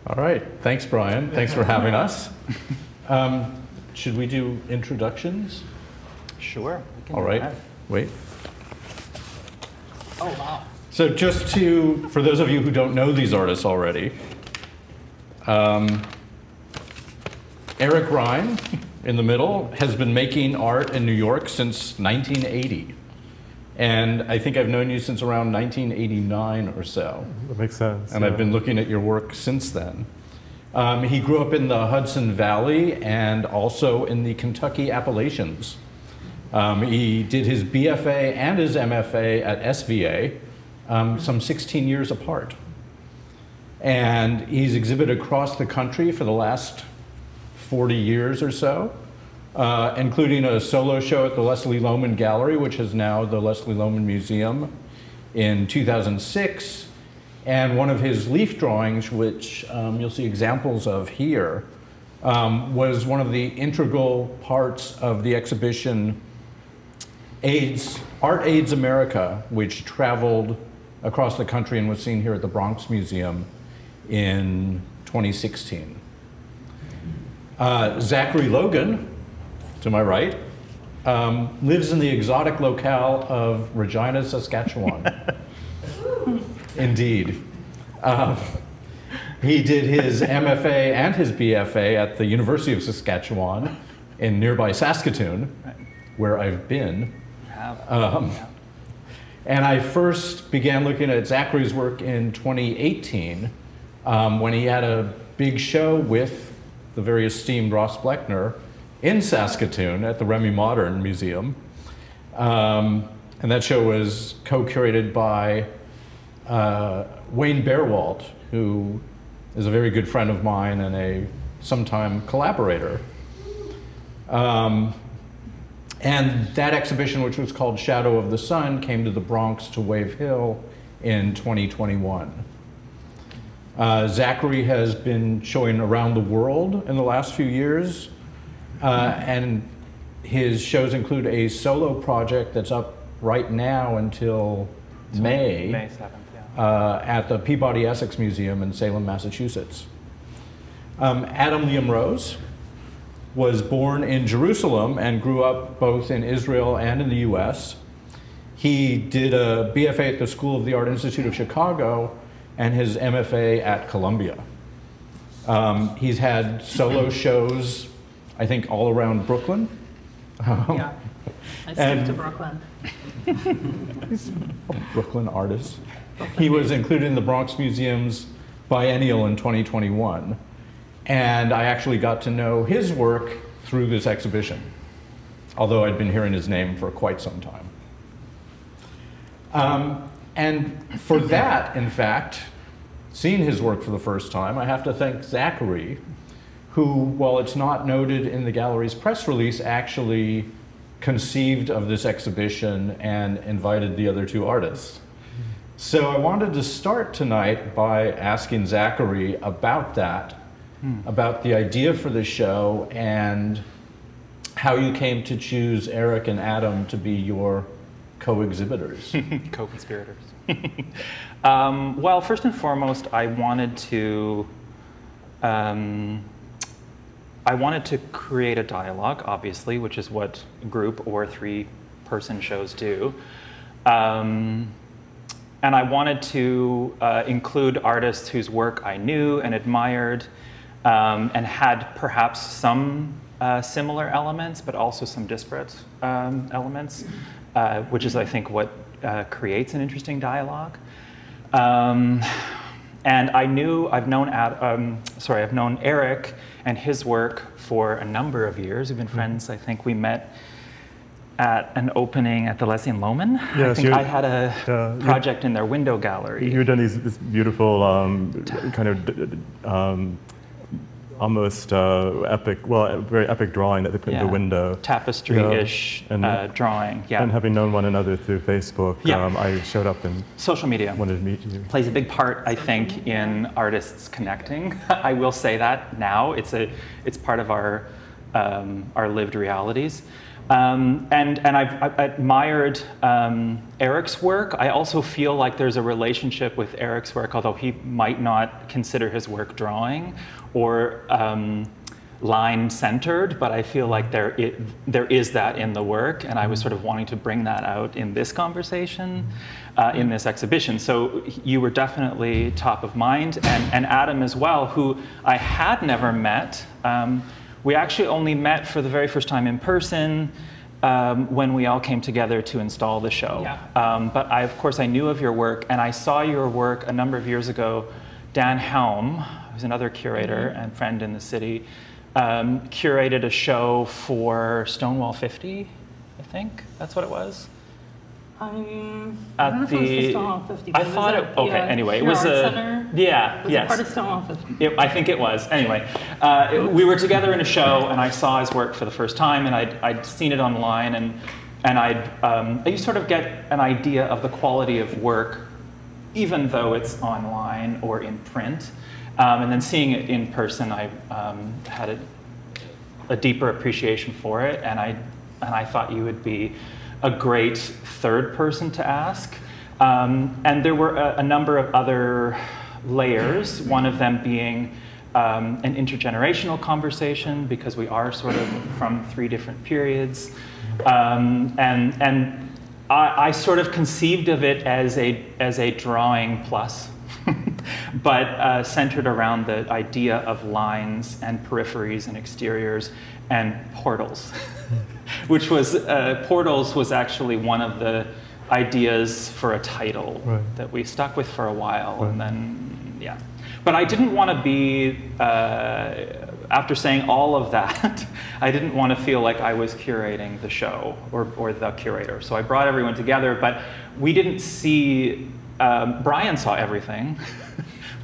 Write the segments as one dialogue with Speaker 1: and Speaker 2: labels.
Speaker 1: All right. Thanks, Brian. Thanks for having us. Should we do introductions?
Speaker 2: Sure.
Speaker 1: All right. Wait.
Speaker 2: Oh, wow.
Speaker 1: So just for those of you who don't know these artists already, Eric Rhein, in the middle, has been making art in New York since 1980. And I think I've known you since around 1989 or so.
Speaker 3: That makes sense.
Speaker 1: And I've been looking at your work since then. He grew up in the Hudson Valley and also in the Kentucky Appalachians. He did his BFA and his MFA at SVA, some 16 years apart. And he's exhibited across the country for the last 40 years or so, including a solo show at the Leslie Lohman Gallery, which is now the Leslie Lohman Museum, in 2006. And one of his leaf drawings, which you'll see examples of here, was one of the integral parts of the exhibition Art AIDS America, which traveled across the country and was seen here at the Bronx Museum in 2016. Zachary Logan, to my right, lives in the exotic locale of Regina, Saskatchewan. Indeed. He did his MFA and his BFA at the University of Saskatchewan in nearby Saskatoon, where I've been. And I first began looking at Zachary's work in 2018 when he had a big show with the very esteemed Ross Bleckner in Saskatoon at the Remy Modern Museum. And that show was co-curated by Wayne Bearwalt, who is a very good friend of mine and a sometime collaborator. And that exhibition, which was called Shadow of the Sun, came to the Bronx to Wave Hill in 2021. Zachary has been showing around the world in the last few years, and his shows include a solo project that's up right now until May
Speaker 2: 7th, yeah.
Speaker 1: at the Peabody Essex Museum in Salem, Massachusetts. Adam Liam Rose was born in Jerusalem and grew up both in Israel and in the US. He did a BFA at the School of the Art Institute of Chicago and his MFA at Columbia. He's had solo shows, I think, all around Brooklyn.
Speaker 4: Yeah, I skipped to Brooklyn.
Speaker 1: He's a Brooklyn artist. He was included in the Bronx Museum's biennial in 2021. And I actually got to know his work through this exhibition, although I'd been hearing his name for quite some time. And for that, in fact, seeing his work for the first time, I have to thank Zachary, who, while it's not noted in the gallery's press release, actually conceived of this exhibition and invited the other two artists. So I wanted to start tonight by asking Zachary about that, about the idea for the show and how you came to choose Eric and Adam to be your co-exhibitors.
Speaker 2: Co-conspirators. Well, first and foremost, I wanted to create a dialogue, obviously, which is what group or three-person shows do. And I wanted to include artists whose work I knew and admired, and had perhaps some similar elements, but also some disparate elements, which is, I think, what creates an interesting dialogue. And I've known Eric and his work for a number of years. We've been friends. I think we met at an opening at the Leslie Lohman.
Speaker 3: Yes,
Speaker 2: I think I had a project in their window gallery.
Speaker 3: You've done this beautiful kind of almost epic, well, very epic drawing that they put in the window.
Speaker 2: Tapestry-ish drawing, yeah.
Speaker 3: And having known one another through Facebook, I showed up and
Speaker 2: social media
Speaker 3: wanted to meet you.
Speaker 2: Plays a big part, I think, in artists connecting. I will say that now. It's part of our lived realities. And I've admired Eric's work. I also feel like there's a relationship with Eric's work, although he might not consider his work drawing or line-centered, but I feel like there is that in the work, and I was sort of wanting to bring that out in this conversation, in this exhibition. So you were definitely top of mind, and Adam as well, who I had never met. We actually only met for the very first time in person when we all came together to install the show. Yeah. But of course I knew of your work, and I saw your work a number of years ago. Dan Helm, who's another curator and friend in the city, curated a show for Stonewall 50, I think that's what it was.
Speaker 4: I don't know if it was the Stonewall 50.
Speaker 2: I thought it, okay, anyway, it was a,
Speaker 4: Center?
Speaker 2: Yeah,
Speaker 4: was
Speaker 2: yes.
Speaker 4: It part of Stonewall 50?
Speaker 2: I think it was. Anyway, we were together in a show, and I saw his work for the first time, and I'd seen it online, and you sort of get an idea of the quality of work, even though it's online or in print. And then seeing it in person, I had a deeper appreciation for it, and I thought you would be a great third person to ask. And there were a number of other layers, one of them being an intergenerational conversation, because we are sort of from 3 different periods. And I sort of conceived of it as a drawing plus, but centered around the idea of lines and peripheries and exteriors and portals, which was, portals was actually one of the ideas for a title that we stuck with for a while, and then, yeah. But I didn't want to be, after saying all of that, I didn't want to feel like I was curating the show or the curator. So I brought everyone together, but we didn't see, Brian saw everything,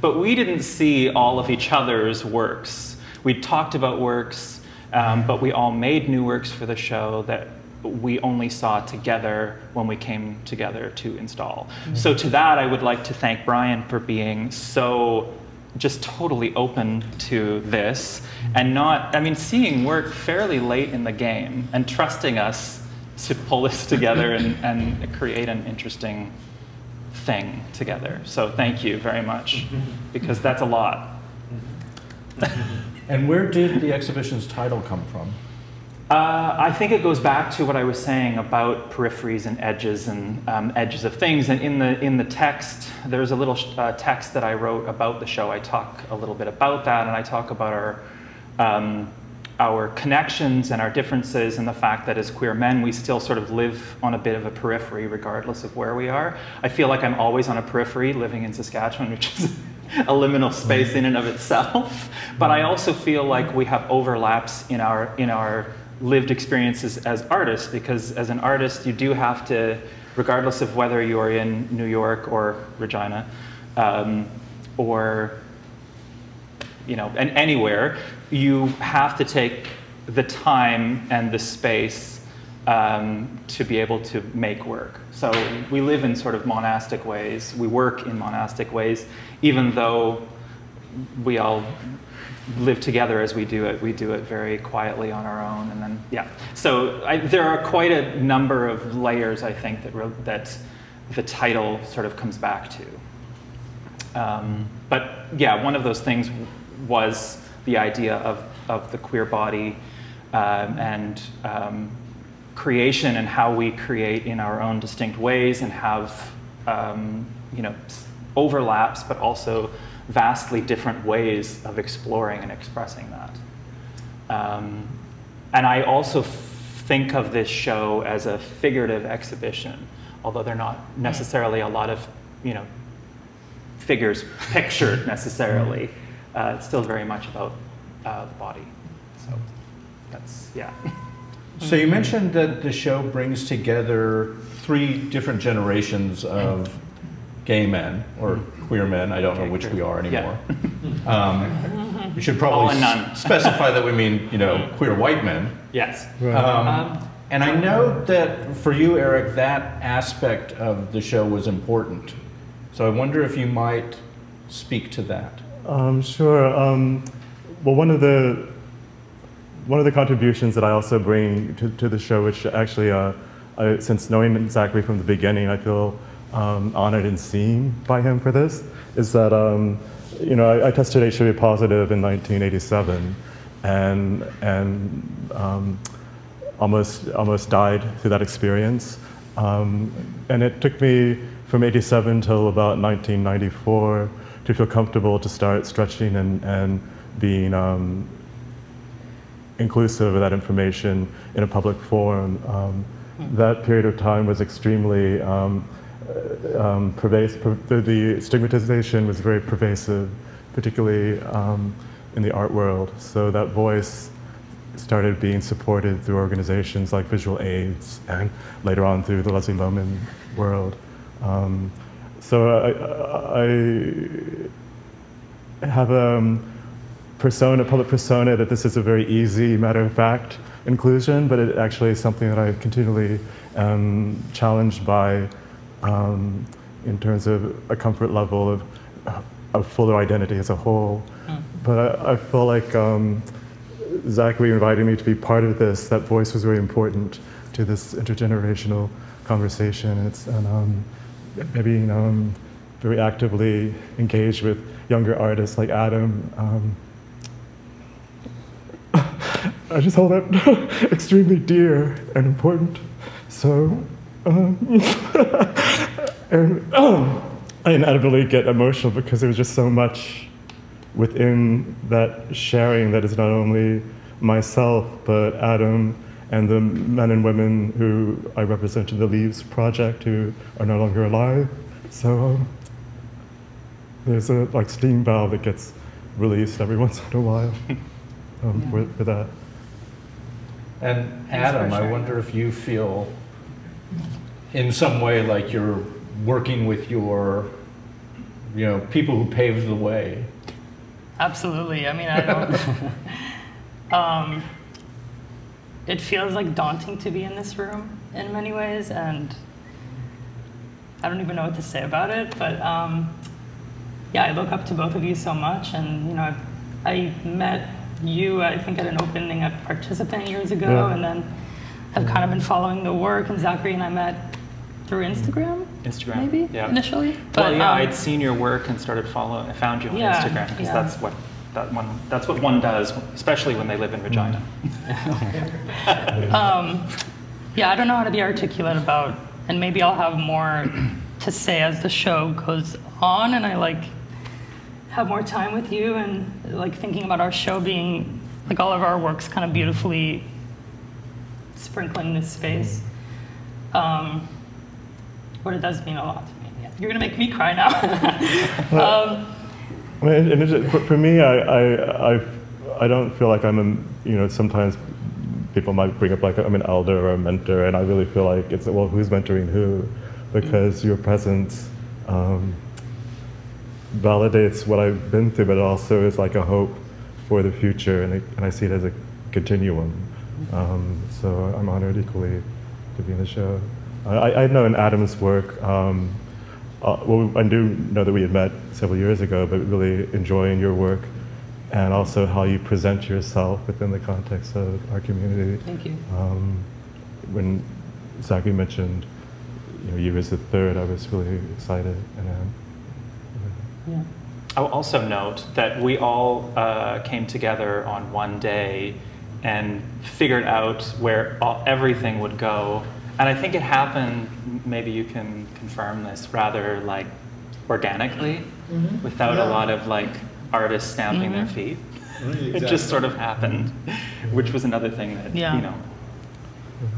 Speaker 2: but we didn't see all of each other's works. We talked about works, but we all made new works for the show that we only saw together when we came together to install. So to that, I would like to thank Brian for being so just totally open to this, and not, I mean, seeing work fairly late in the game and trusting us to pull this together and create an interesting thing together. So thank you very much, because that's a lot.
Speaker 1: And where did the exhibition's title come from?
Speaker 2: I think it goes back to what I was saying about peripheries and edges of things. And in the text, there's a little text that I wrote about the show. I talk a little bit about that, and I talk about our connections and our differences, and the fact that as queer men, we still sort of live on a bit of a periphery regardless of where we are. I feel like I'm always on a periphery living in Saskatchewan, which is a liminal space in and of itself. But I also feel like we have overlaps in our lived experiences as artists, because as an artist, you do have to, regardless of whether you're in New York or Regina, or and anywhere, you have to take the time and the space to be able to make work. So we live in sort of monastic ways. We work in monastic ways, even though we all live together as we do it very quietly on our own, and then, yeah. So there are quite a number of layers, I think, that the title sort of comes back to. But yeah, one of those things was the idea of the queer body and creation, and how we create in our own distinct ways, and have overlaps, but also vastly different ways of exploring and expressing that. And I also think of this show as a figurative exhibition, although they're not necessarily a lot of figures pictured necessarily. It's still very much about the body. So that's, yeah.
Speaker 1: So you mentioned that the show brings together 3 different generations of gay men, or queer men. I don't know which we are anymore. Yeah. We should probably specify that we mean, queer white men.
Speaker 2: Yes.
Speaker 1: And I know that for you, Eric, that aspect of the show was important. So I wonder if you might speak to that.
Speaker 3: Sure. Well, one of the one of the contributions that I also bring to the show, which actually, since knowing Zachary from the beginning, I feel honored and seen by him for this, is that I tested HIV positive in 1987, and almost died through that experience. And it took me from 87 till about 1994 to feel comfortable to start stretching and being inclusive of that information in a public forum. That period of time was extremely pervasive. The stigmatization was very pervasive, particularly in the art world. So that voice started being supported through organizations like Visual AIDS and later on through the Leslie Lohman world. So I have a public persona that this is a very easy, matter-of-fact inclusion, but it actually is something that I continually am challenged by in terms of a comfort level of fuller identity as a whole. But I feel like Zachary invited me to be part of this. That voice was very important to this intergenerational conversation. And maybe very actively engaged with younger artists like Adam. I just hold that extremely dear and important. So, and I inevitably get emotional because there was just so much within that sharing that is not only myself, but Adam and the men and women who I represent in the Leaves Project who are no longer alive. So there's a steam valve that gets released every once in a while for that.
Speaker 1: And Adam, I wonder if you feel in some way like you're working with your, people who paved the way.
Speaker 4: Absolutely. I mean, I don't. It feels like daunting to be in this room in many ways, and I don't even know what to say about it. But yeah, I look up to both of you so much, and I met you, I think, at an opening at Participant years ago, and then have kind of been following the work. And Zachary and I met through Instagram, maybe initially.
Speaker 2: But well, I'd seen your work and started following. I found you on Instagram because that's what one does, especially when they live in Regina.
Speaker 4: Yeah, I don't know how to be articulate about, and maybe I'll have more to say as the show goes on, and I have more time with you, and thinking about our show being all of our works kind of beautifully sprinkling this space. But it does mean a lot to me. Yeah. You're gonna make me cry now.
Speaker 3: For me, I don't feel like I'm sometimes people might bring up I'm an elder or a mentor, and I really feel like it's, well, who's mentoring who? Because your presence validates what I've been through, but it also is like a hope for the future, and I see it as a continuum. So I'm honored equally to be in the show. I know in Adam's work, well, I do know that we had met several years ago, but really enjoying your work and also how you present yourself within the context of our community.
Speaker 4: Thank you.
Speaker 3: When Zachary mentioned you as the third, I was really excited.
Speaker 4: Yeah.
Speaker 2: I'll also note that we all came together on one day and figured out where everything would go. And I think it happened, maybe you can confirm this, rather organically, without a lot of artists stamping their feet. Exactly. It just sort of happened, which was another thing that,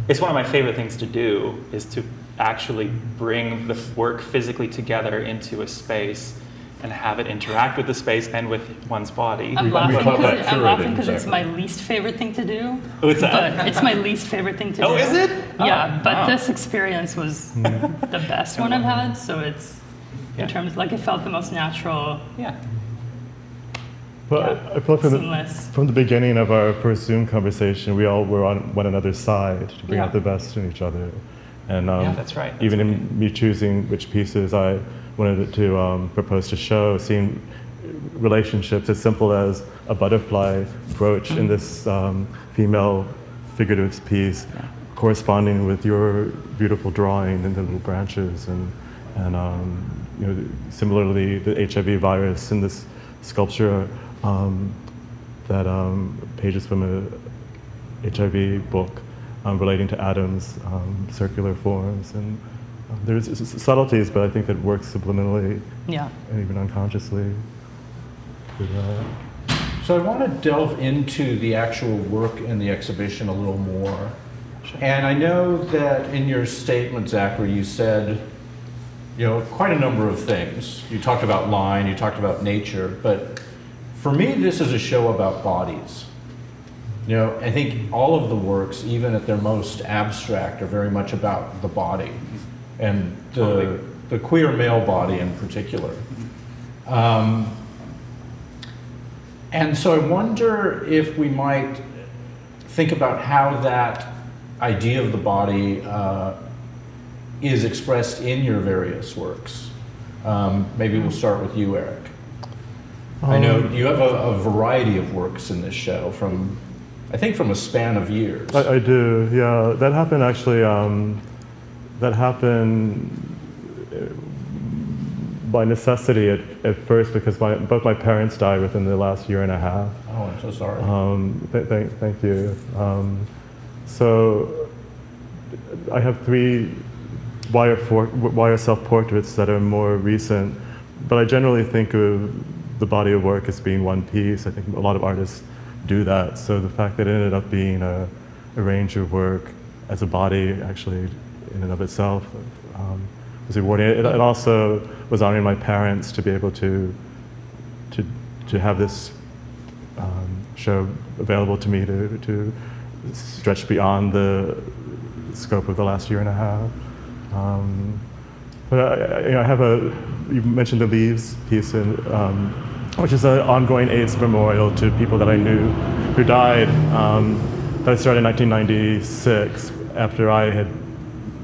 Speaker 2: it's one of my favorite things to do, is to actually bring the work physically together into a space and have it interact with the space and with one's body.
Speaker 4: I'm laughing because it's my least favorite thing to do.
Speaker 2: What's that?
Speaker 4: But it's my least favorite thing to do.
Speaker 2: Oh, is it?
Speaker 4: Yeah, but this experience was the best one I've had, so it's, in terms, it felt the most natural.
Speaker 2: Yeah.
Speaker 3: Well, I feel from the beginning of our first Zoom conversation, we all were on one another's side to bring out the best in each other. And
Speaker 2: that's right.
Speaker 3: Even in me choosing which pieces I wanted to propose to show, seeing relationships as simple as a butterfly brooch in this female figurative piece, corresponding with your beautiful drawing and the little branches, and you know, similarly the HIV virus in this sculpture, that pages from a HIV book relating to atoms, circular forms, and there's subtleties, but I think that works subliminally, and even unconsciously.
Speaker 1: So I want to delve into the actual work in the exhibition a little more. Sure. And I know that in your statement, Zachary, you said, you know, quite a number of things. You talked about line, you talked about nature, but for me, this is a show about bodies. You know, I think all of the works, even at their most abstract, are very much about the body, and the queer male body in particular. And so I wonder if we might think about how that idea of the body is expressed in your various works. Maybe we'll start with you, Eric. I know you have a variety of works in this show, I think from a span of years.
Speaker 3: I do, yeah. That happened actually, that happened by necessity at first, because both my parents died within the last year and a half.
Speaker 1: Oh, I'm so sorry.
Speaker 3: Thank you. So I have 3 wire self-portraits that are more recent, but I generally think of the body of work as being one piece. I think a lot of artists do that. So the fact that it ended up being a range of work as a body, actually, in and of itself, was rewarding. It also was honoring my parents to be able to have this show available to me to stretch beyond the scope of the last year and a half. But I have you mentioned the Leaves piece, which is an ongoing AIDS memorial to people that I knew who died. That I started in 1996 after I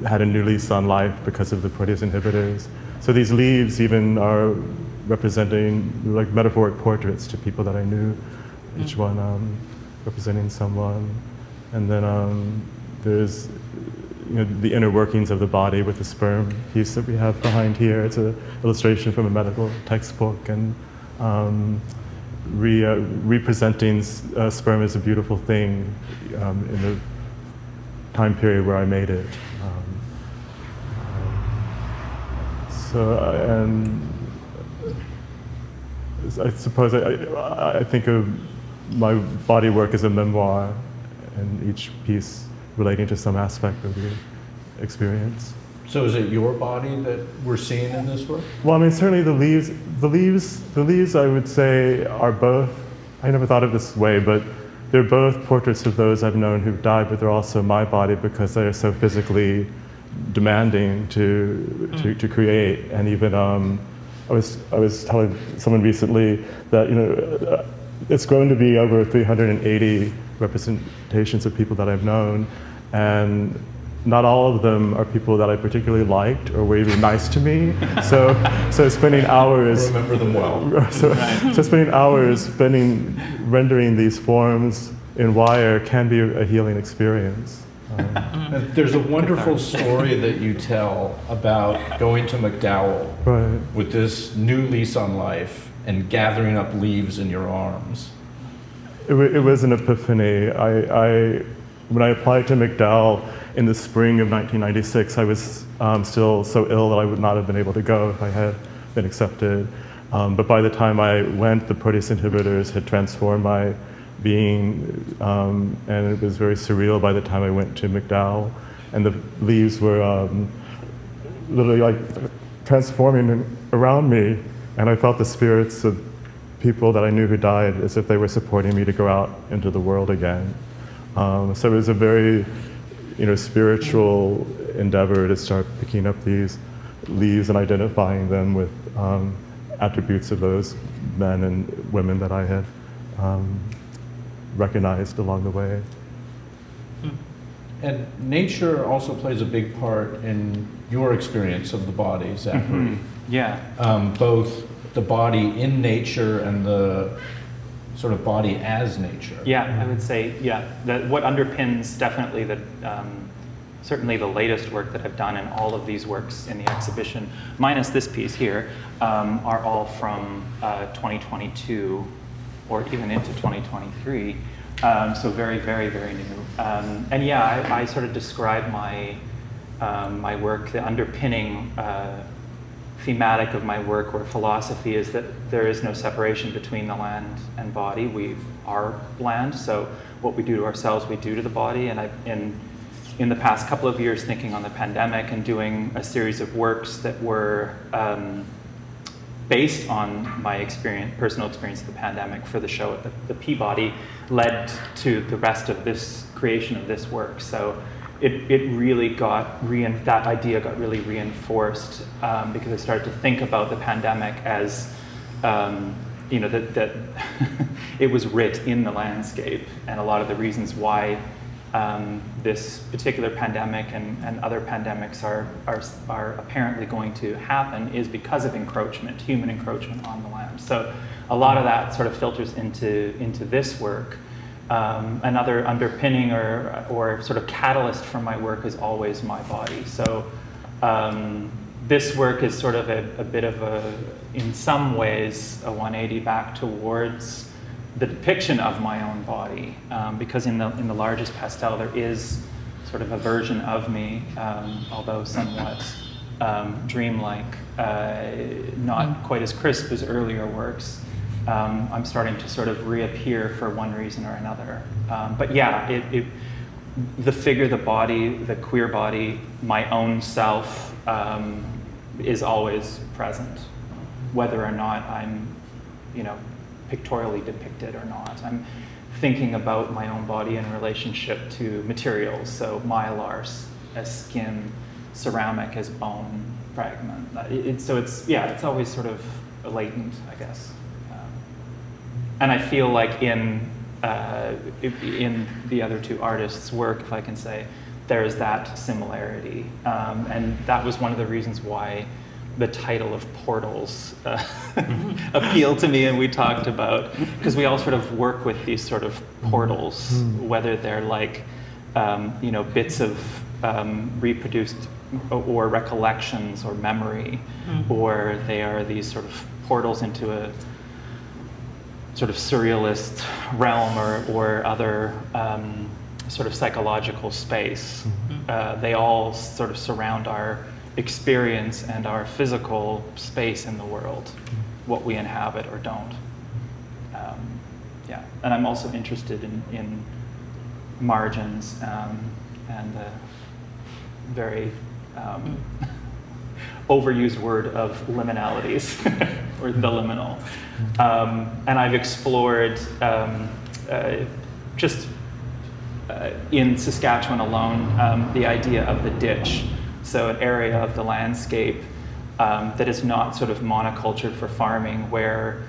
Speaker 3: had a new lease on life because of the protease inhibitors. So these leaves even are representing like metaphoric portraits to people that I knew, each one representing someone. And then there's the inner workings of the body with the sperm piece that we have behind here. It's an illustration from a medical textbook, and representing sperm as a beautiful thing in the time period where I made it. And I suppose I think of my body work as a memoir, and each piece relating to some aspect of the experience.
Speaker 1: So is it your body that we're seeing in this work?
Speaker 3: Well, I mean, certainly the leaves I would say are both, I never thought of this way, but they're both portraits of those I've known who've died, but they're also my body because they're so physically demanding to create. And even I was telling someone recently that it's grown to be over 380 representations of people that I've known, and not all of them are people that I particularly liked or were even nice to me. So spending hours
Speaker 1: remember them well.
Speaker 3: So spending hours rendering these forms in wire can be a healing experience.
Speaker 1: There's a wonderful story that you tell about going to McDowell with this new lease on life and gathering up leaves in your arms.
Speaker 3: It was an epiphany. When I applied to McDowell in the spring of 1996, I was still so ill that I would not have been able to go if I had been accepted. But by the time I went, the protease inhibitors had transformed my being, and it was very surreal by the time I went to McDowell. And the leaves were literally like transforming around me, and I felt the spirits of people that I knew who died as if they were supporting me to go out into the world again. So it was a very spiritual endeavor to start picking up these leaves and identifying them with attributes of those men and women that I had recognized along the way.
Speaker 1: And nature also plays a big part in your experience of the body, Zachary.
Speaker 2: Yeah.
Speaker 1: Both the body in nature and the sort of body as nature.
Speaker 2: Yeah, I would say, yeah, that what underpins definitely the, certainly the latest work that I've done, and all of these works in the exhibition, minus this piece here, are all from 2022 or even into 2023. So very, very, very new. And yeah, I sort of describe my, my work, the underpinning thematic of my work or philosophy is that there is no separation between the land and body. We are land, so what we do to ourselves, we do to the body. And in the past couple of years, thinking on the pandemic and doing a series of works that were based on my experience, personal experience of the pandemic for the show at the Peabody, led to the rest of this creation of this work. So it really got, that idea got really reinforced because I started to think about the pandemic as, you know, that it was writ in the landscape, and a lot of the reasons why this particular pandemic and other pandemics are apparently going to happen is because of encroachment, human encroachment on the land. So a lot of that sort of filters into this work. Another underpinning or sort of catalyst for my work is always my body. So this work is sort of a bit of a, in some ways, a 180 back towards the depiction of my own body, because in the largest pastel there is sort of a version of me, although somewhat dreamlike, not quite as crisp as earlier works. I'm starting to sort of reappear for one reason or another. But yeah, the figure, the body, the queer body, my own self is always present, whether or not I'm, you know, pictorially depicted or not. I'm thinking about my own body in relationship to materials, so mylar as skin, ceramic as bone fragment. So it's, yeah, it's always sort of latent, I guess. And I feel like in the other two artists' work, if I can say, there is that similarity. And that was one of the reasons why the title of Portals appealed to me, and we talked about, because we all sort of work with these sort of portals, whether they're like, you know, bits of reproduced or recollections or memory, or they are these sort of portals into a sort of surrealist realm or other sort of psychological space. They all sort of surround our experience and our physical space in the world, what we inhabit or don't. Yeah, and I'm also interested in margins and the very overused word of liminalities, or the liminal. And I've explored, just in Saskatchewan alone, the idea of the ditch. So an area of the landscape that is not sort of monocultured for farming, where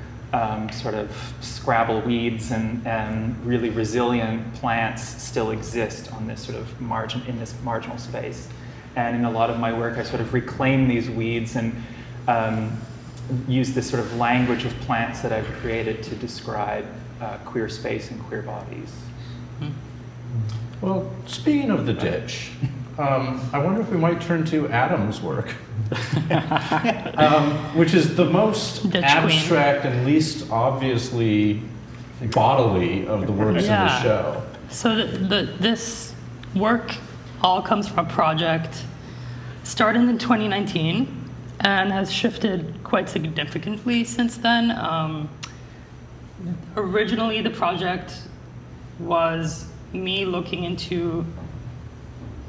Speaker 2: sort of scrabble weeds and really resilient plants still exist on this sort of margin, in this marginal space. And in a lot of my work, I sort of reclaim these weeds and use this sort of language of plants that I've created to describe queer space and queer bodies.
Speaker 1: Well, speaking of the ditch, I wonder if we might turn to Adam's work, which is the most
Speaker 4: Ditch
Speaker 1: abstract queen. And least obviously bodily of the works in the show.
Speaker 4: So this work all comes from a project started in 2019 and has shifted quite significantly since then. Originally, the project was me looking into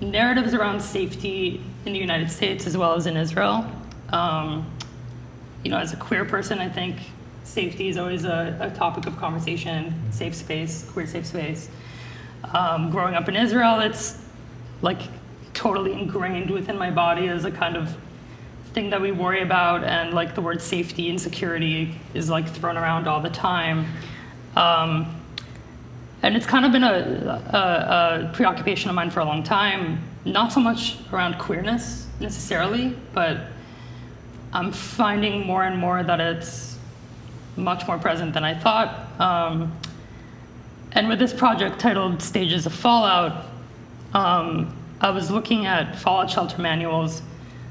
Speaker 4: narratives around safety in the United States as well as in Israel. You know, as a queer person, I think safety is always a topic of conversation, safe space, queer safe space. Growing up in Israel, it's like totally ingrained within my body as a kind of thing that we worry about, and like the word safety and security is like thrown around all the time. And it's kind of been a preoccupation of mine for a long time, not so much around queerness necessarily, but I'm finding more and more that it's much more present than I thought. And with this project titled Stages of Fallout, I was looking at fallout shelter manuals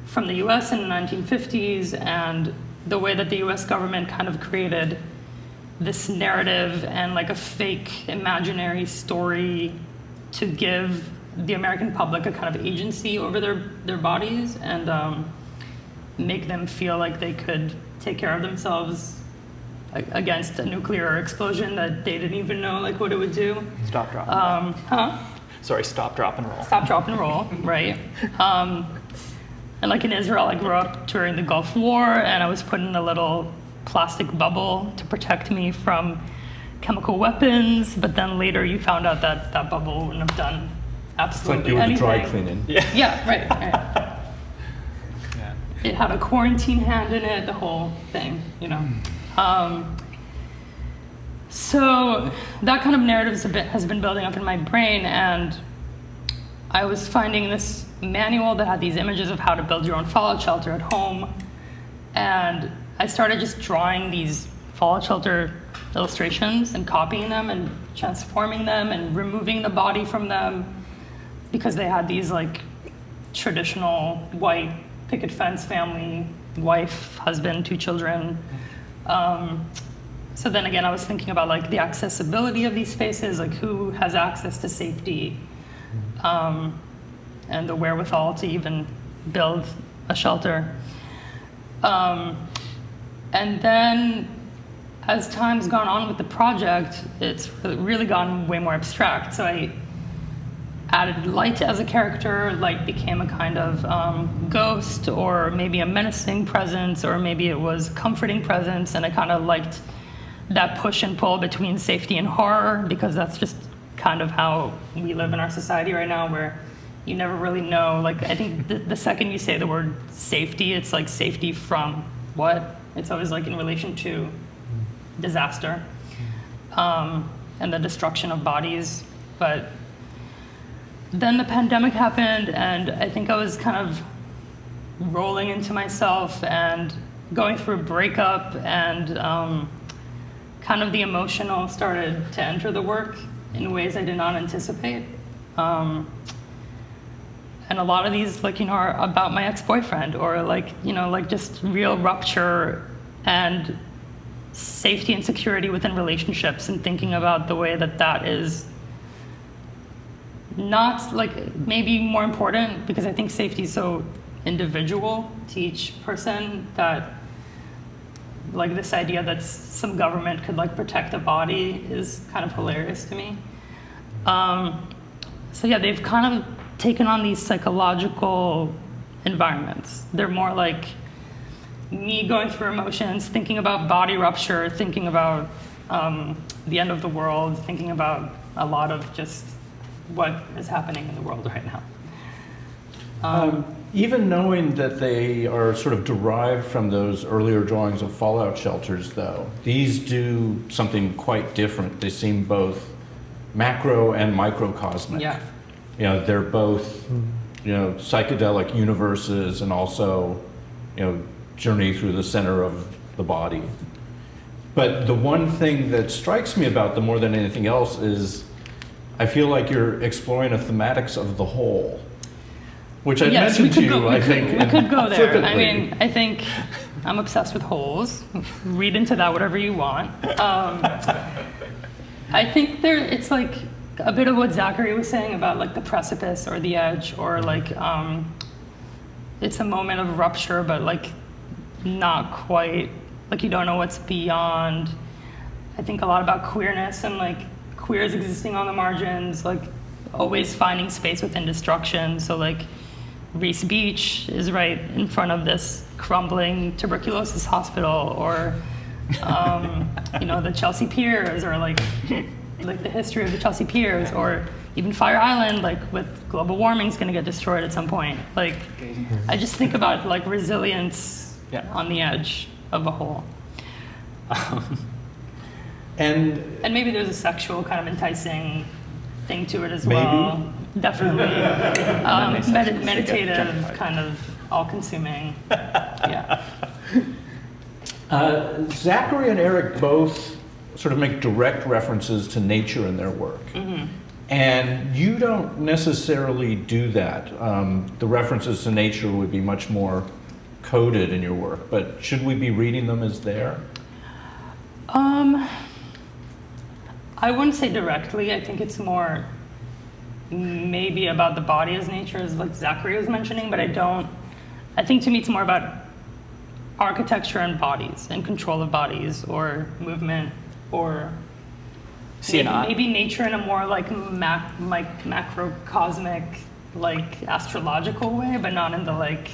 Speaker 4: from the US in the 1950s and the way that the US government kind of created this narrative and like a fake imaginary story to give the American public a kind of agency over their bodies and make them feel like they could take care of themselves against a nuclear explosion that they didn't even know like what it would do.
Speaker 2: Stop, drop, and roll. Sorry, stop, drop, and roll.
Speaker 4: Stop, drop, and roll, right. And like in Israel, I grew up during the Gulf War, and I was put in a little plastic bubble to protect me from chemical weapons, but then later you found out that that bubble wouldn't have done absolutely anything.
Speaker 1: It's like you were the dry cleaning.
Speaker 4: Yeah, right. Yeah. It had a quarantine hand in it, the whole thing, you know. So that kind of narrative has been building up in my brain, and I was finding this manual that had these images of how to build your own fallout shelter at home, and I started just drawing these fallout shelter illustrations and copying them and transforming them and removing the body from them because they had these like traditional white picket fence family, wife, husband, 2 children. So then again, I was thinking about like the accessibility of these spaces, like who has access to safety and the wherewithal to even build a shelter. And then as time's gone on with the project, it's really gone way more abstract. So I added Light as a character. Light became a kind of ghost, or maybe a menacing presence, or maybe it was a comforting presence, and I kind of liked that push and pull between safety and horror, because that's just kind of how we live in our society right now, where you never really know. Like, I think the second you say the word safety, it's like safety from what? It's always like in relation to disaster and the destruction of bodies. But then the pandemic happened, and I think I was kind of rolling into myself and going through a breakup, and kind of the emotional started to enter the work in ways I did not anticipate. And a lot of these, like, you know, are about my ex-boyfriend, or like, you know, like just real rupture and safety and security within relationships, and thinking about the way that that is not, like, maybe more important, because I think safety is so individual to each person that, like, this idea that some government could like protect a body is kind of hilarious to me. So yeah, they've kind of taken on these psychological environments. They're more like me going through emotions, thinking about body rupture, thinking about the end of the world, thinking about a lot of just what is happening in the world right now.
Speaker 1: Even knowing that they are sort of derived from those earlier drawings of fallout shelters, though, these do something quite different. They seem both macro and microcosmic.
Speaker 4: Yeah.
Speaker 1: You know, they're both, you know, psychedelic universes, and also, you know, journey through the center of the body. But the one thing that strikes me about them more than anything else is I feel like you're exploring a thematics of the whole, which I mentioned to you, I think.
Speaker 4: We could go there.
Speaker 1: Flippantly.
Speaker 4: I mean, I think I'm obsessed with holes. Read into that whatever you want. I think it's like a bit of what Zachary was saying about like the precipice or the edge, or like it's a moment of rupture, but like not quite, like you don't know what's beyond. I think a lot about queerness and like queers existing on the margins, like always finding space within destruction. So like Reese Beach is right in front of this crumbling tuberculosis hospital, or you know, the Chelsea Piers, or like the history of the Chelsea Piers, or even Fire Island, like with global warming is going to get destroyed at some point. Like, I just think about like resilience on the edge of a whole. And maybe there's a sexual kind of enticing thing to it as well. Definitely. Meditative, kind of all-consuming. Yeah.
Speaker 1: Zachary and Eric both sort of make direct references to nature in their work. And you don't necessarily do that. The references to nature would be much more coded in your work, but should we be reading them as there?
Speaker 4: I wouldn't say directly. I think it's more maybe about the body as nature, as like Zachary was mentioning, but I think to me it's more about architecture and bodies and control of bodies or movement or maybe nature in a more like macrocosmic, like astrological way, but not in the like,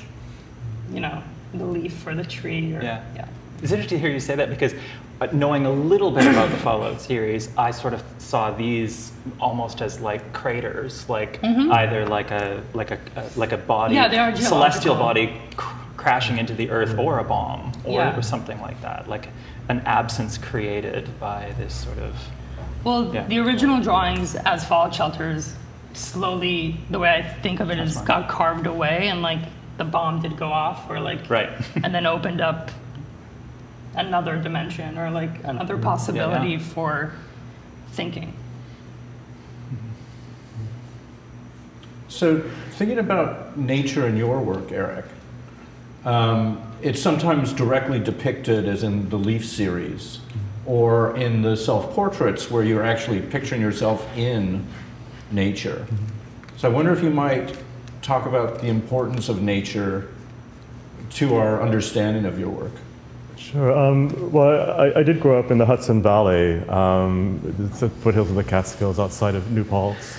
Speaker 4: the leaf or the tree. Or,
Speaker 2: yeah. It's interesting to hear you say that because knowing a little bit about the Fallout series, I sort of saw these almost as like craters, like either like a body,
Speaker 4: they are
Speaker 2: celestial body crashing into the earth, or a bomb, or something like that, like an absence created by this sort of.
Speaker 4: Well, the original drawings as fallout shelters slowly, the way I think of it is got carved away, and like the bomb did go off, or like and then opened up another dimension or like another possibility for thinking.
Speaker 1: So thinking about nature in your work, Eric, it's sometimes directly depicted as in the Leaf series or in the self-portraits where you're actually picturing yourself in nature. So I wonder if you might talk about the importance of nature to our understanding of your work.
Speaker 3: Sure. Well, I did grow up in the Hudson Valley. It's the foothills of the Catskills outside of New Paltz,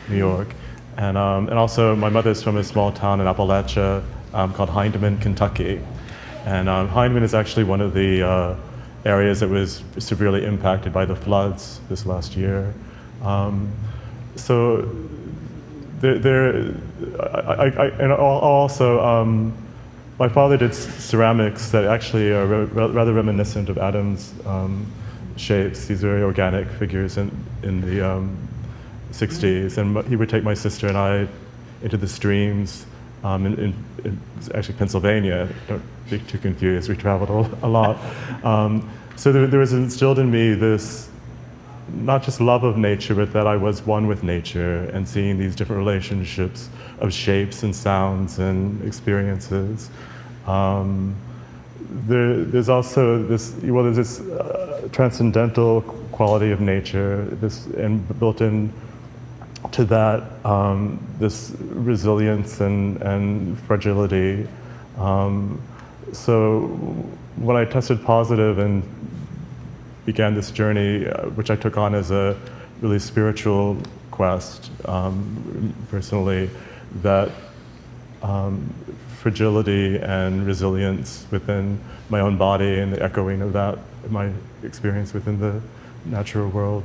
Speaker 3: New York. And also my mother's from a small town in Appalachia called Heinemann, Kentucky. And Heinemann is actually one of the areas that was severely impacted by the floods this last year. So and also my father did ceramics that actually are rather reminiscent of Adam's shapes. These very organic figures in the 60s. And he would take my sister and I into the streams in actually Pennsylvania. Don't be too confused, we traveled a lot. So there was instilled in me this, not just love of nature, but that I was one with nature and seeing these different relationships of shapes and sounds and experiences. There's also this, there's this transcendental quality of nature, and built in to that, this resilience and fragility. So when I tested positive and began this journey, which I took on as a really spiritual quest, personally, that fragility and resilience within my own body and the echoing of that, my experience within the natural world,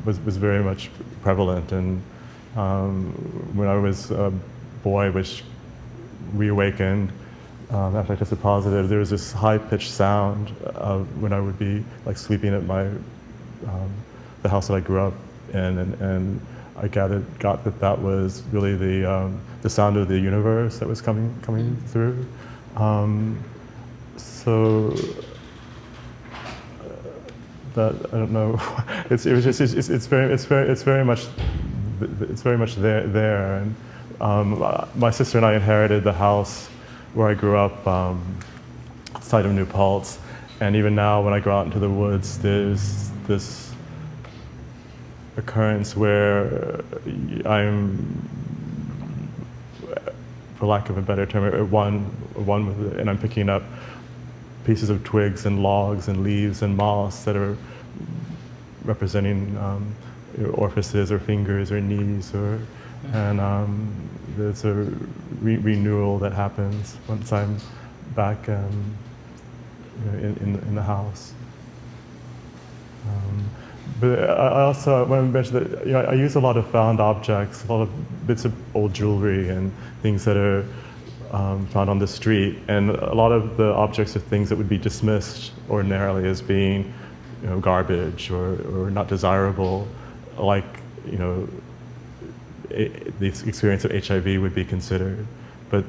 Speaker 3: was very much prevalent. And when I was a boy, which reawakened after I tested positive, there was this high-pitched sound when I would be like sleeping at the house that I grew up in, and I got that was really the sound of the universe that was coming through. So that, I don't know. It's very much there. And my sister and I inherited the house where I grew up, outside of New Paltz, and even now when I go out into the woods, there's this occurrence where I'm, for lack of a better term, one with it, and I'm picking up pieces of twigs and logs and leaves and moss that are representing orifices or fingers or knees, and there's a renewal that happens once I'm back in the house. But I also want to mention that I use a lot of found objects, a lot of bits of old jewelry and things that are found on the street, and a lot of the objects are things that would be dismissed ordinarily as being, garbage or not desirable, like the experience of HIV would be considered. but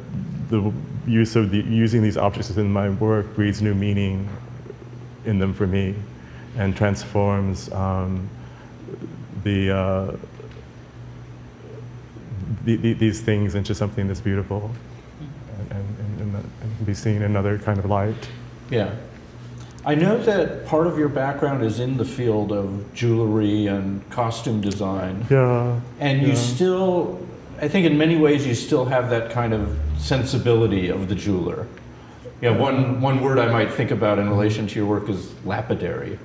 Speaker 3: the using these objects within my work breeds new meaning in them for me, and transforms these things into something that's beautiful and can be seen in another kind of light.
Speaker 1: Yeah. I know that part of your background is in the field of jewelry and costume design.
Speaker 3: Yeah.
Speaker 1: And you still, I think in many ways you still have that kind of sensibility of the jeweler. Yeah, one word I might think about in relation to your work is lapidary.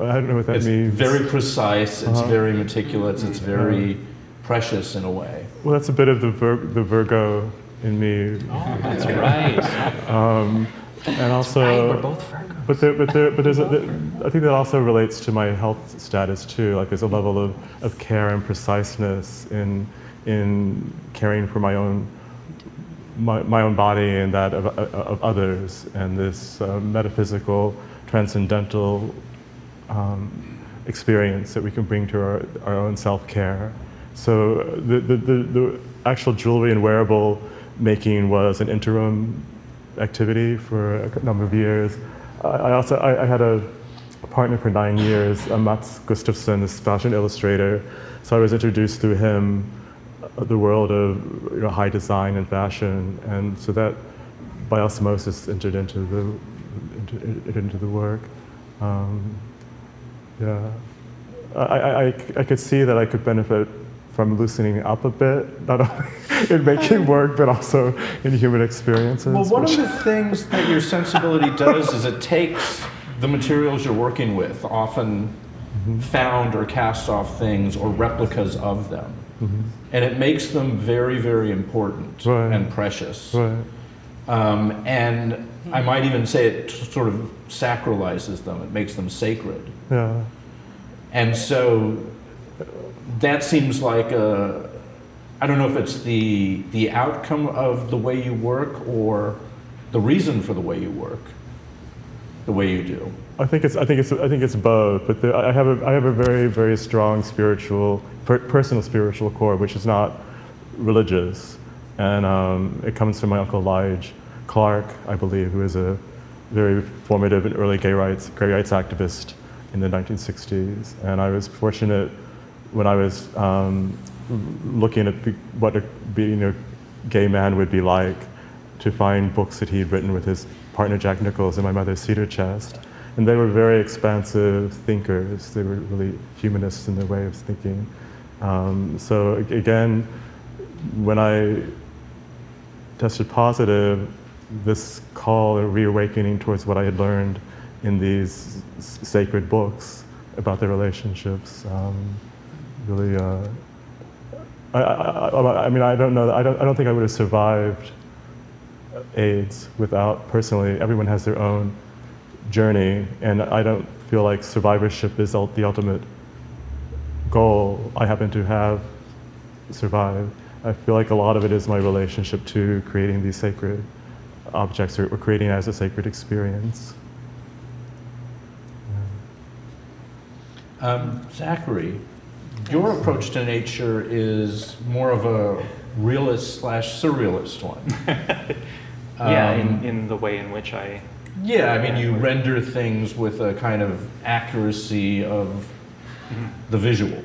Speaker 3: I don't know what that means.
Speaker 1: It's very precise, it's very meticulous, it's very precious in a way.
Speaker 3: Well, that's a bit of the Virgo in me.
Speaker 2: Oh, that's right.
Speaker 3: And also,
Speaker 2: right, we're both Virgos.
Speaker 3: But there's I think that also relates to my health status too. Like there's a level of care and preciseness in caring for my own body and that of others, and this metaphysical, transcendental experience that we can bring to our own self-care. So the actual jewelry and wearable making was an interim activity for a number of years. I had a partner for 9 years, Mats Gustafsson, this fashion illustrator. So I was introduced through him the world of high design and fashion, and so that by osmosis entered into the work. Yeah, I could see that I could benefit from loosening up a bit, not only in making work, but also in human experiences.
Speaker 1: Well, one of the things that your sensibility does is it takes the materials you're working with, often found or cast off things or replicas of them, and it makes them very, very important and precious.
Speaker 3: Right.
Speaker 1: And I might even say it sort of sacralizes them, it makes them sacred.
Speaker 3: Yeah.
Speaker 1: And so that seems like I don't know if it's the outcome of the way you work or the reason for the way you work, the way you do.
Speaker 3: I think it's both. But I have a very, very strong personal spiritual core, which is not religious, and it comes from my uncle Lige Clark, I believe, who is a very formative and early gay rights activist in the 1960s. And I was fortunate when I was looking at what being a gay man would be like, to find books that he'd written with his partner Jack Nichols in my mother's cedar chest. And they were very expansive thinkers. They were really humanists in their way of thinking. So again, when I tested positive, this call, a reawakening towards what I had learned in these sacred books about their relationships, really. I mean, I don't know. I don't think I would have survived AIDS without personally. Everyone has their own journey, and I don't feel like survivorship is the ultimate goal. I happen to have survived. I feel like a lot of it is my relationship to creating these sacred objects, or creating as a sacred experience.
Speaker 1: Zachary, your approach to nature is more of a realist/surrealist one.
Speaker 2: Yeah, in the way in which I...
Speaker 1: Yeah, I mean, you render things with a kind of accuracy of the visual.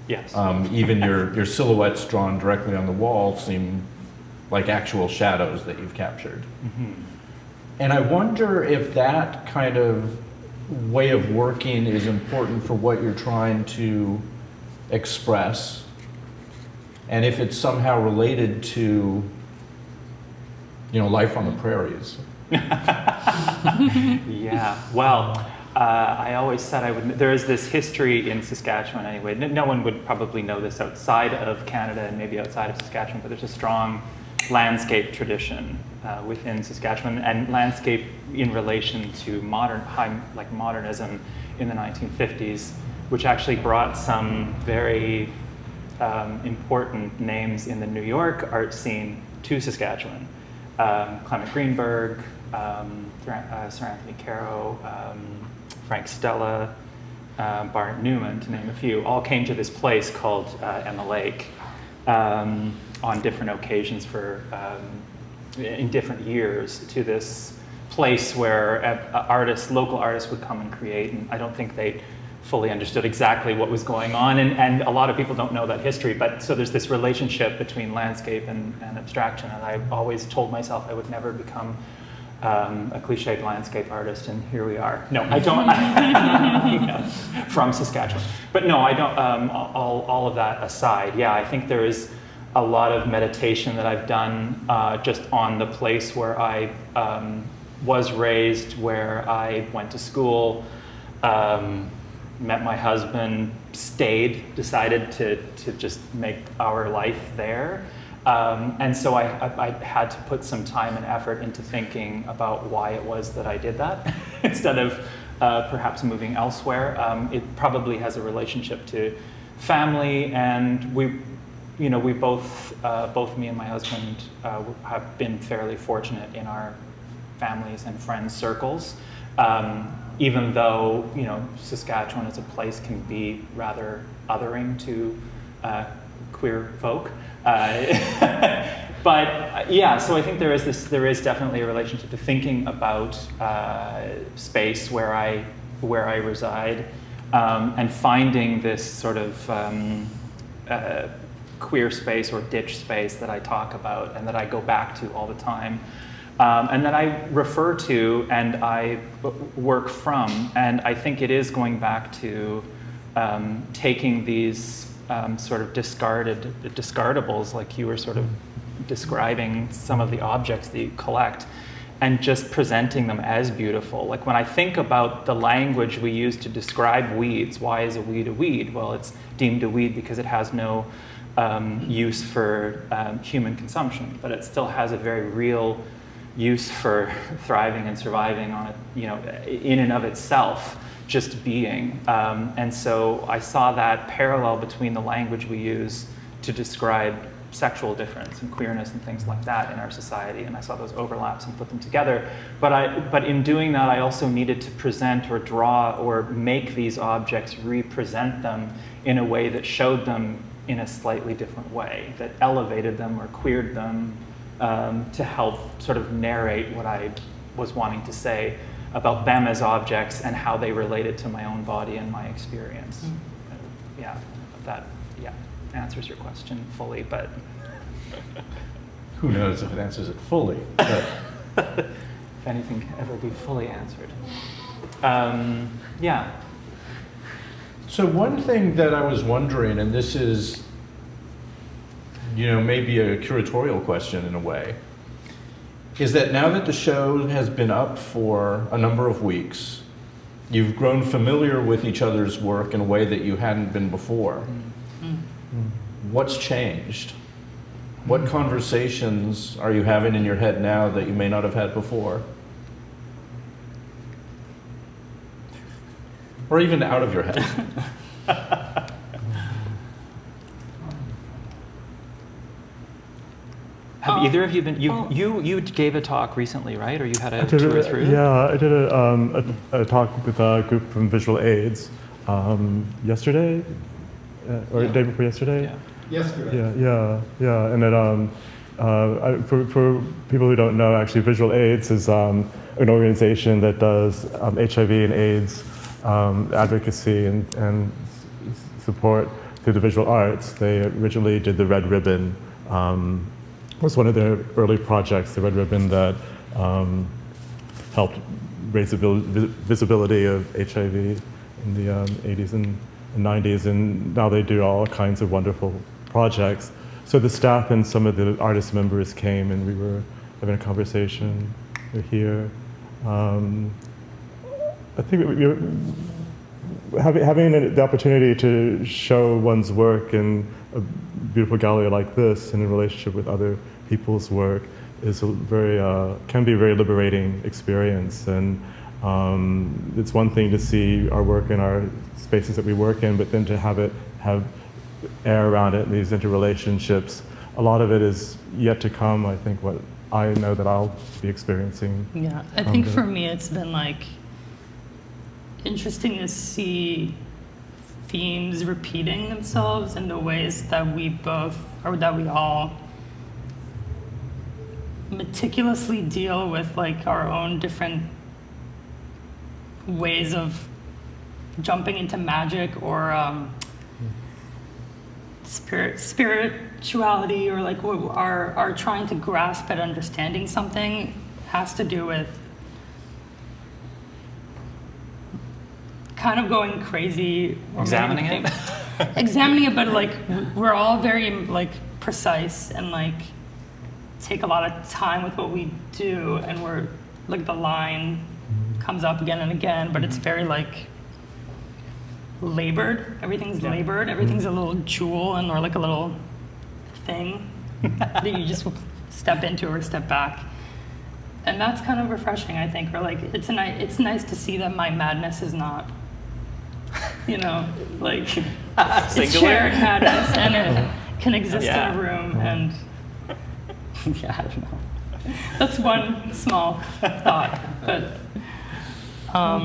Speaker 2: Yes.
Speaker 1: Even your silhouettes drawn directly on the wall seem like actual shadows that you've captured. And I wonder if that kind of way of working is important for what you're trying to express, and if it's somehow related to, life on the prairies.
Speaker 2: Yeah, well, I always said I would. There is this history in Saskatchewan anyway. No one would probably know this outside of Canada and maybe outside of Saskatchewan, but there's a strong landscape tradition within Saskatchewan, and landscape in relation to modernism in the 1950s, which actually brought some very important names in the New York art scene to Saskatchewan. Clement Greenberg, Sir Anthony Caro, Frank Stella, Barnett Newman, to name a few, all came to this place called Emma Lake on different occasions for in different years to this place where artists, local artists would come and create, and I don't think they fully understood exactly what was going on, and a lot of people don't know that history, but so there's this relationship between landscape and abstraction, and I always told myself I would never become a cliched landscape artist, and here we are. No, I don't. From Saskatchewan. But no, I don't, all of that aside, yeah, I think there is a lot of meditation that I've done just on the place where I was raised, where I went to school, met my husband, stayed, decided to just make our life there. And so I had to put some time and effort into thinking about why it was that I did that instead of perhaps moving elsewhere. It probably has a relationship to family, and we both me and my husband have been fairly fortunate in our families and friends circles. Even though, Saskatchewan as a place can be rather othering to queer folk. But yeah, so I think there is definitely a relationship to thinking about space where I reside, and finding this sort of queer space or ditch space that I talk about and that I go back to all the time. And that I refer to and I work from, and I think it is going back to taking these sort of discardables, like you were sort of describing some of the objects that you collect, and just presenting them as beautiful. Like when I think about the language we use to describe weeds, why is a weed a weed? Well, it's deemed a weed because it has no use for human consumption, but it still has a very real use for thriving and surviving on it, in and of itself, just being. And so I saw that parallel between the language we use to describe sexual difference and queerness and things like that in our society, and I saw those overlaps and put them together. But in doing that, I also needed to present or draw or make these objects, represent them in a way that showed them in a slightly different way, that elevated them or queered them, to help sort of narrate what I was wanting to say about them as objects and how they related to my own body and my experience. Yeah, that answers your question fully, but
Speaker 1: who knows if it answers it fully. But
Speaker 2: if anything can ever be fully answered. Yeah.
Speaker 1: So one thing that I was wondering, and this is maybe a curatorial question in a way, is that now that the show has been up for a number of weeks, you've grown familiar with each other's work in a way that you hadn't been before. What's changed? What conversations are you having in your head now that you may not have had before? Or even out of your head?
Speaker 2: Have either of you been, you gave a talk recently, right? Or you had a tour through?
Speaker 3: Yeah, I did a talk with a group from Visual Aids yesterday, or the day before yesterday.
Speaker 2: Yeah.
Speaker 5: Yesterday.
Speaker 3: Yeah. And then for people who don't know, actually, Visual Aids is an organization that does HIV and AIDS advocacy and support through the visual arts. They originally did the Red Ribbon. Was one of their early projects, the Red Ribbon, that helped raise the visibility of HIV in the 80s and 90s, and now they do all kinds of wonderful projects. So the staff and some of the artist members came, and we were having a conversation. We're here. I think having the opportunity to show one's work in a beautiful gallery like this in a relationship with other people's work is a can be a very liberating experience. And it's one thing to see our work in our spaces that we work in, but then to have air around it, these interrelationships. A lot of it is yet to come, I think, what I know that I'll be experiencing.
Speaker 4: Yeah, I think for me it's been interesting to see themes repeating themselves in the ways that we both, or that we all meticulously deal with like our own different ways of jumping into magic or spirituality, or like our trying to grasp at understanding something has to do with kind of going crazy, or
Speaker 2: examining it.
Speaker 4: Examining it, but like we're all very like precise and like take a lot of time with what we do, and we're like the line comes up again and again, but it's very like labored. Everything's labored. Everything's a little jewel and or like a little thing that you just step into or step back, and that's kind of refreshing, I think. Or like it's nice to see that my madness is not, you know, like it's shared madness, and it can exist in a room. And yeah, I don't know. That's one small thought, but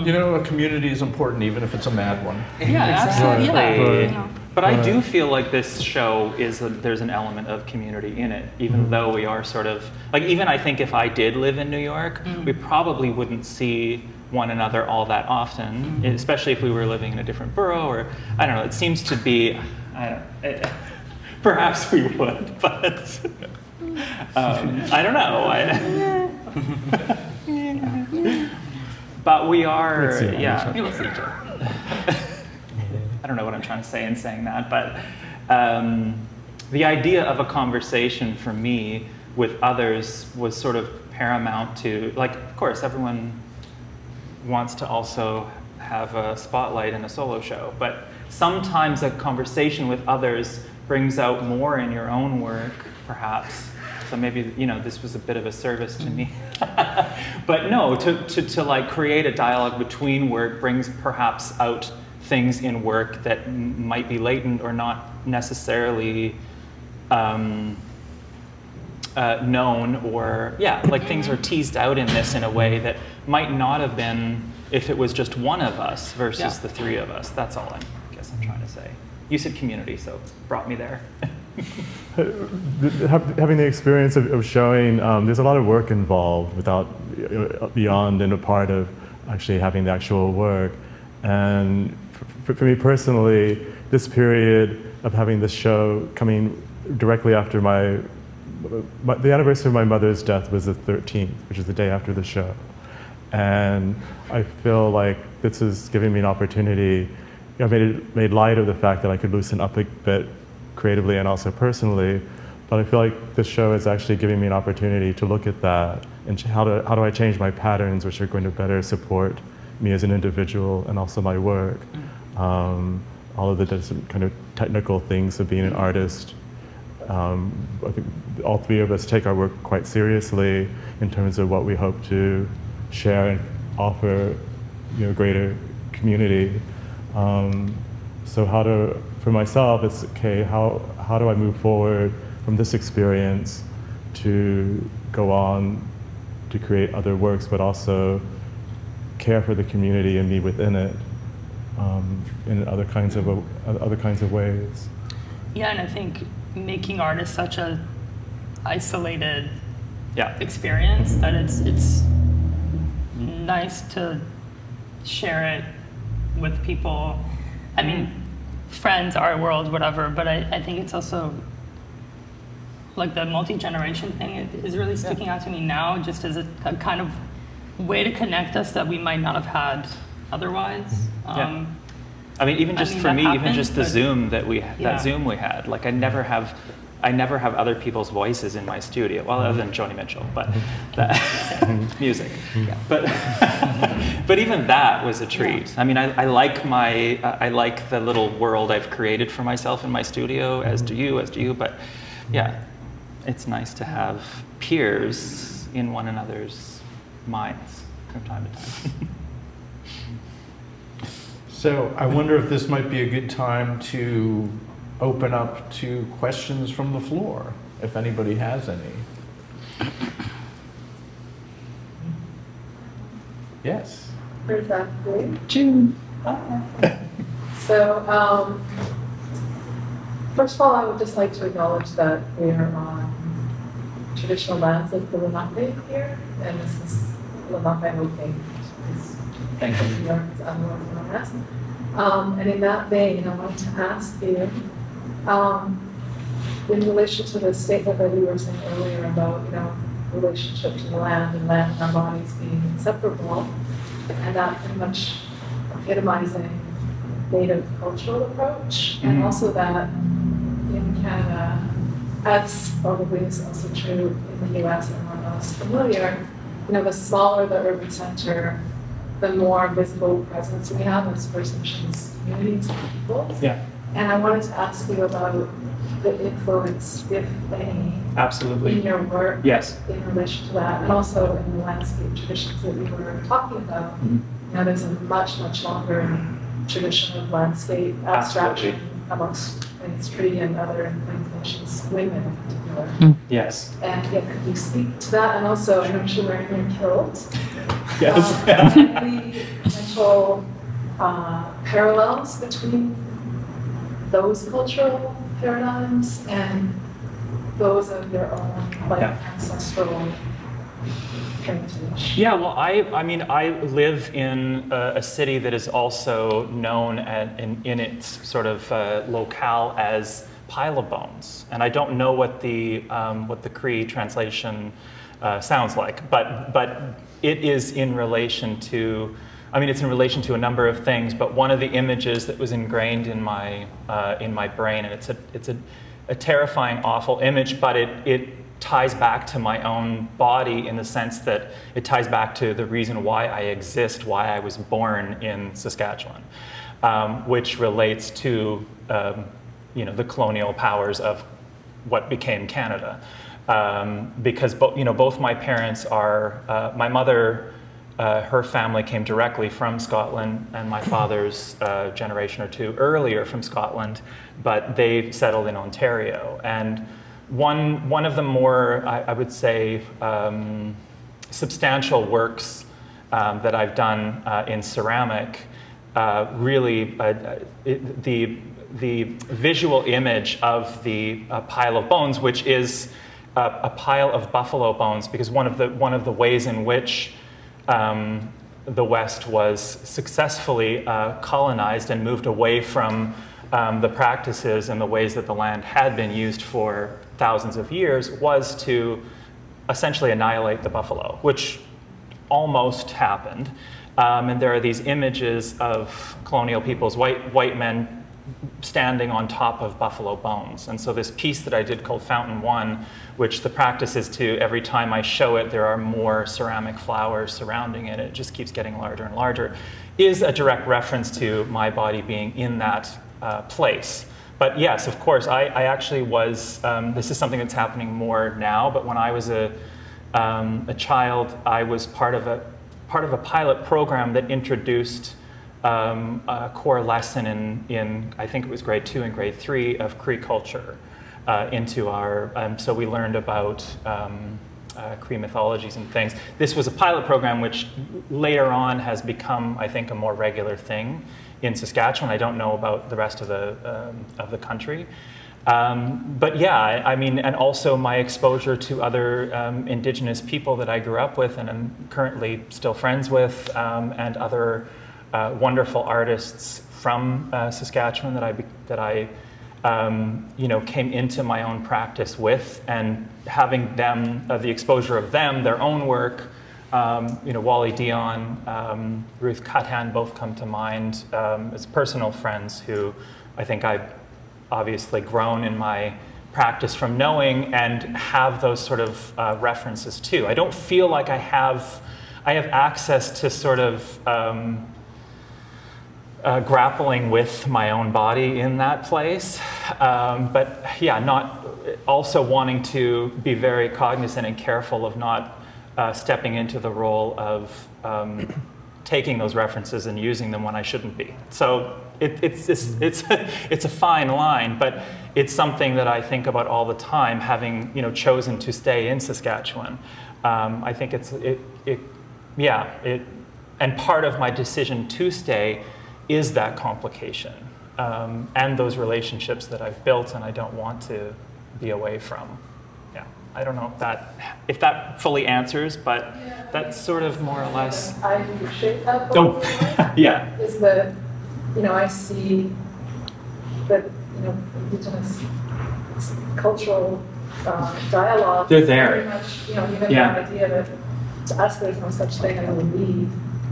Speaker 1: you know, a community is important, even if it's a mad one.
Speaker 4: Yeah, absolutely. Yeah, you know.
Speaker 2: But I do feel like this show there's an element of community in it, even though we are sort of, like, even I think if I did live in New York, we probably wouldn't see one another all that often, especially if we were living in a different borough, or, I don't know, it seems to be, perhaps we would, but I don't know. But we are, yeah. I don't know what I'm trying to say in saying that, but the idea of a conversation for me with others was sort of paramount to, like, of course, everyone wants to also have a spotlight in a solo show, but sometimes a conversation with others brings out more in your own work, perhaps. So maybe, you know, this was a bit of a service to me. But no, to like create a dialogue between work brings perhaps out things in work that might be latent or not necessarily known, or like things are teased out in this in a way that might not have been if it was just one of us versus the three of us. That's all I guess I'm trying to say. You said community, so brought me there.
Speaker 3: Having the experience of showing, there's a lot of work involved beyond and a part of actually having the actual work. And for me personally, this period of having this show coming directly after the anniversary of my mother's death was the 13th, which is the day after the show. And I feel like this is giving me an opportunity. I made light of the fact that I could loosen up a bit creatively and also personally, but I feel like this show is actually giving me an opportunity to look at that and how do I change my patterns, which are going to better support me as an individual and also my work. All of the kind of technical things of being an artist. I think all three of us take our work quite seriously in terms of what we hope to share and offer, you know, greater community. So for myself, it's okay, how do I move forward from this experience to go on to create other works, but also care for the community and be within it in other kinds of ways.
Speaker 4: Yeah, and I think making art is such a isolated experience that it's nice to share it with people. I mean, friends, art world, whatever, but I think it's also like the multi-generation thing is really sticking out to me now, just as a kind of way to connect us that we might not have had otherwise.
Speaker 2: I mean, even just for me, even just the Zoom that Zoom we had, like I never have other people's voices in my studio, well, other than Joni Mitchell, but music. But even that was a treat. I mean, I like the little world I've created for myself in my studio, as do you. But yeah, it's nice to have peers in one another's minds from time to time.
Speaker 1: So I wonder if this might be a good time to open up to questions from the floor, if anybody has any. Yes.
Speaker 5: For Zachary.
Speaker 2: June.
Speaker 5: So, first of all, I would just like to acknowledge that we are on traditional lands of the Lenape here, and this is Lenape, I would think, is New York, is otherwise known as. And in that vein, I wanted to ask you, in relation to the statement that we were saying earlier about, relationship to the land and land and our bodies being inseparable, and that pretty much epitomizing native cultural approach, and also that in Canada, as probably is also true in the US and we're most familiar, the smaller the urban center, the more visible presence we have as First Nations communities and people.
Speaker 2: Yeah.
Speaker 5: And I wanted to ask you about the influence, if any,
Speaker 2: absolutely,
Speaker 5: in your work,
Speaker 2: yes,
Speaker 5: in relation to that, and also in the landscape traditions that we were talking about. There's a much, much longer tradition of landscape abstraction amongst Plains Tree and other Plains Nations women in particular.
Speaker 2: Yes.
Speaker 5: And could you speak to that? And also, I know you're wearing your kilt.
Speaker 2: Yes.
Speaker 5: The potential parallels between those cultural paradigms and those of your own ancestral heritage.
Speaker 2: Yeah, well, I mean, I live in a city that is also known in its sort of locale as Pile of Bones, and I don't know what the Cree translation sounds like, but it is in relation to. I mean, it's in relation to a number of things, but one of the images that was ingrained in my brain, and it's a terrifying, awful image, but it ties back to my own body in the sense that it ties back to the reason why I exist, why I was born in Saskatchewan, which relates to the colonial powers of what became Canada, because both my parents are my mother. Her family came directly from Scotland, and my father's generation or two earlier from Scotland, but they settled in Ontario. And one of the more, I would say, substantial works that I've done in ceramic, really the visual image of the pile of bones, which is a pile of buffalo bones, because one of the ways in which the West was successfully colonized and moved away from the practices and the ways that the land had been used for thousands of years was to essentially annihilate the buffalo, which almost happened. And there are these images of colonial peoples, white men standing on top of buffalo bones. And so this piece that I did called Fountain One, which the practice is to, every time I show it, there are more ceramic flowers surrounding it. It just keeps getting larger and larger, is a direct reference to my body being in that place. But yes, of course, I actually was, this is something that's happening more now, but when I was a child, I was part of a pilot program that introduced a core lesson in I think it was grade 2 and grade 3 of Cree culture into our, so we learned about Cree mythologies and things. This was a pilot program which later on has become, I think, a more regular thing in Saskatchewan. I don't know about the rest of the country. But yeah, I mean, and also my exposure to other Indigenous people that I grew up with and am currently still friends with, and other wonderful artists from Saskatchewan that I came into my own practice with, and having them, the exposure of them, their own work, Wally Dion, Ruth Cuthan both come to mind as personal friends who I think I've obviously grown in my practice from knowing and have those sort of references too. I don't feel like I have access to sort of grappling with my own body in that place, but yeah, not also wanting to be very cognizant and careful of not stepping into the role of taking those references and using them when I shouldn't be. So it's a fine line, but it's something that I think about all the time, having chosen to stay in Saskatchewan. I think and part of my decision to stay is that complication and those relationships that I've built and I don't want to be away from. Yeah. I don't know if that fully answers, but that's sort of more or less.
Speaker 5: I appreciate that.
Speaker 2: Oh, yeah.
Speaker 5: Is that, I see that, indigenous cultural dialogue.
Speaker 2: They're there.
Speaker 5: Very much, even the idea that to us there's no such thing as a lead,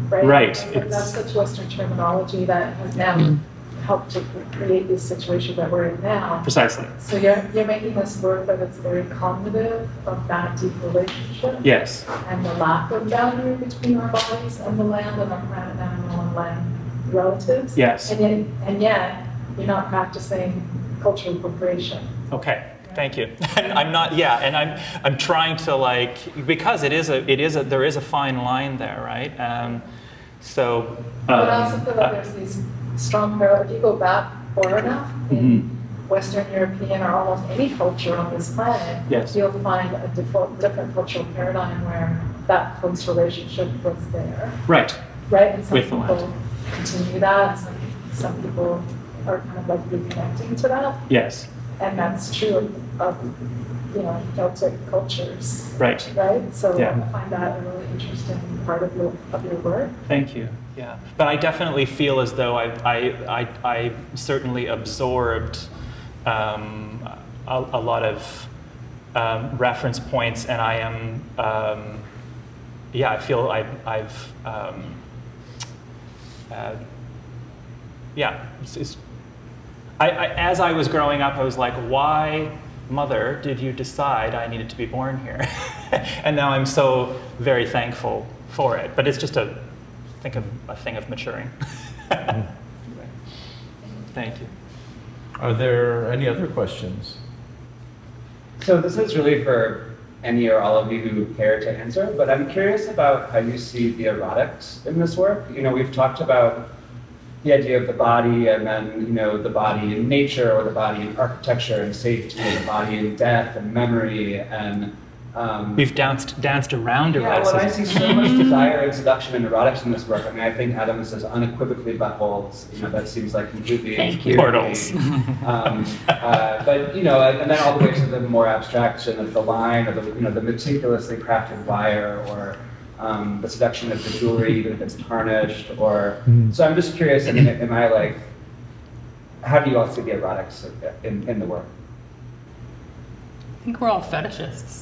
Speaker 5: right?
Speaker 2: Right.
Speaker 5: But that's such Western terminology that has now helped to create this situation that we're in now.
Speaker 2: Precisely.
Speaker 5: So you're making this work that it's very cognitive of that deep relationship.
Speaker 2: Yes.
Speaker 5: And the lack of boundary between our bodies and the land and our planet animal and land relatives.
Speaker 2: Yes.
Speaker 5: And yet you're not practicing cultural appropriation.
Speaker 2: Okay. Thank you. I'm not. Yeah, and I'm trying to because there is a fine line there, right? So.
Speaker 5: But I also feel like there's these strong parallels. If you go back far enough in Western European or almost any culture on this planet,
Speaker 2: yes,
Speaker 5: you'll find a different cultural paradigm where that close relationship was there.
Speaker 2: Right.
Speaker 5: Right. And some
Speaker 2: with
Speaker 5: people continue that. And some people are kind of like reconnecting to that.
Speaker 2: Yes.
Speaker 5: And that's true of Celtic cultures.
Speaker 2: Right.
Speaker 5: Right. So I find that a really interesting part of your work.
Speaker 2: Thank you. Yeah. But I definitely feel as though I certainly absorbed a lot of reference points, and I am I feel I've as I was growing up, I was like, why, mother, did you decide I needed to be born here? And now I'm so very thankful for it. But it's just a thing of maturing. Thank you.
Speaker 1: Are there any other questions?
Speaker 6: So this is really for any or all of you who care to answer, but I'm curious about how you see the erotics in this work. We've talked about the idea of the body, and then the body in nature, or the body in architecture and safety, the body in death and memory, and
Speaker 2: we've danced around eroticism.
Speaker 6: Yeah, well, I see so much desire and seduction and erotics in this work. I mean, I think Adam says unequivocally buttholes. that seems like completely clear
Speaker 2: portals.
Speaker 6: But and then all the way to the more abstraction of the line, or the meticulously crafted wire, or the seduction of the jewelry, even if it's tarnished, or so. I'm just curious. I mean, am I how do you all see the erotics in the work?
Speaker 4: I think we're all fetishists.